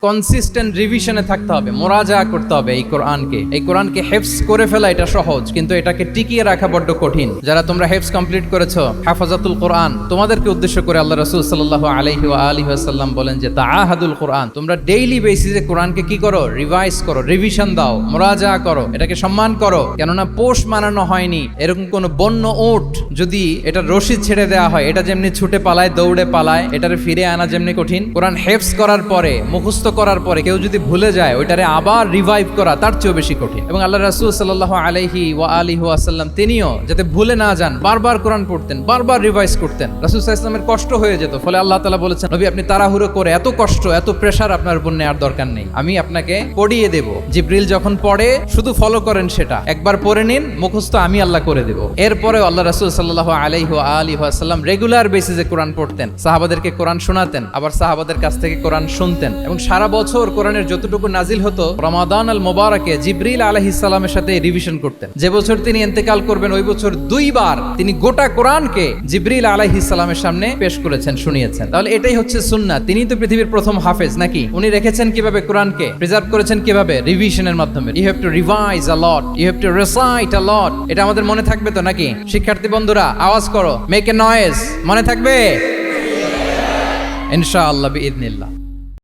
Consistent রিভিশনে থাকতে হবে, মোরাজা করতে হবে এই কোরআনকে হেফজ করে ফেলা এটা সহজ, কিন্তু এটাকে টিকিয়ে রাখা বড্ড কঠিন। যারা তোমরা হেফজ কমপ্লিট করেছো, হাফাজাতুল কোরআন, তোমাদেরকে উদ্দেশ্য করে আল্লাহ রাসূল সাল্লাল্লাহু আলাইহি ওয়া আলিহি ওয়াসাল্লাম বলেন যে তাআহাদুল কোরআন, তোমরা ডেইলি বেসিসে কোরআনকে কি করো? রিভাইজ করো, রিভিশন দাও, মোরাজা করো, এটাকে সম্মান করো। কেননা পোষ মানানো হয়নি এরকম কোন বন্য উট যদি এটা রশি ছেড়ে দেওয়া হয়, এটা যেমনি ছুটে পালায়, দৌড়ে পালায়, এটারে ফিরে আনা যেমনি কঠিন, কোরআন হেফজ করার পরে, মুখস্থ করার পরে কেউ যদি ভুলে যায়, ওইটারে আবার রিভাইভ করা তার চেয়েও বেশি কঠিন। এবং আল্লাহ রাসূল সাল্লাল্লাহু আলাইহি ওয়া আলিহি ওয়াসাল্লাম তিনিও যাতে ভুলে না যান বারবার কোরআন পড়তেন, বারবার রিভাইজ করতেন। রাসূল সাল্লাল্লাহু আলাইহি ওয়াসাল্লামের কষ্ট হয়ে যেত, ফলে আল্লাহ তাআলা বলেছেন, নবী আপনি তাড়াহুড়ো করে এত কষ্ট, এত প্রেসার আপনার উপর নেওয়ার দরকার নেই, আমি আপনাকে পড়িয়ে দেব। জিবরিল যখন পড়ে শুধু ফলো করেন, সেটা একবার পড়ে নিন, মুখস্থ আমি আল্লাহ করে দেব। এরপরেও আল্লাহ রাসূল সাল্লাল্লাহু আলাইহি ওয়া আলিহি ওয়াসাল্লাম রেগুলার বেসিসে কোরআন পড়তেন, সাহাবাদেরকে কোরআন শোনাতেন, আবার সাহাবাদের কাছ থেকে কোরআন শুনতেন। এবং সারা বছর কোরআনের যতটুকু নাজিল হতো, রমাদান আল মোবারকে জিবরিল আলাইহিস সালামের সাথে রিভিশন করতেন। যে বছর তিনি ইন্তেকাল করবেন, ওই বছর দুইবার তিনি গোটা কোরআনকে জিবরিল আলাইহিস সালামের সামনে পেশ করেছেন, শুনিয়েছেন। তাহলে এটাই হচ্ছে সুন্নাহ। তিনি তো পৃথিবীর প্রথম হাফেজ নাকি? উনি রেখেছেন কিভাবে কোরআনকে? প্রিজার্ভ করেছেন কিভাবে? রিভিশনের মাধ্যমে। You have to revise a lot, you have to recite a lot. এটা আমাদের মনে থাকবে তো নাকি? শিক্ষার্থী বন্ধুরা আওয়াজ করো, মেক এ নয়েজ। মনে থাকবে ইনশাআল্লাহ বিইذনিল্লাহ।